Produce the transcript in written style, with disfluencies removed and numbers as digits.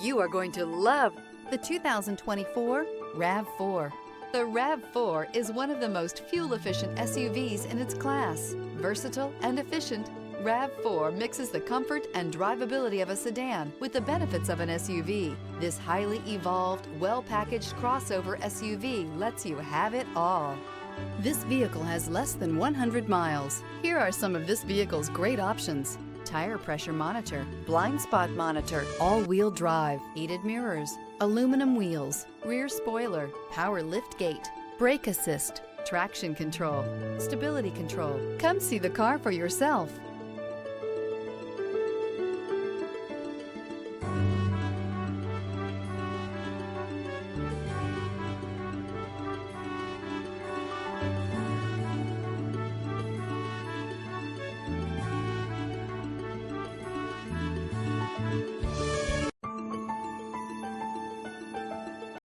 You are going to love the 2024 RAV4. The RAV4 is one of the most fuel-efficient SUVs in its class. Versatile and efficient, RAV4 mixes the comfort and drivability of a sedan with the benefits of an SUV. This highly evolved, well-packaged crossover SUV lets you have it all. This vehicle has less than 100 miles. Here are some of this vehicle's great options: tire pressure monitor, blind spot monitor, all-wheel drive, heated mirrors, aluminum wheels, rear spoiler, power liftgate, brake assist, traction control, stability control. Come see the car for yourself.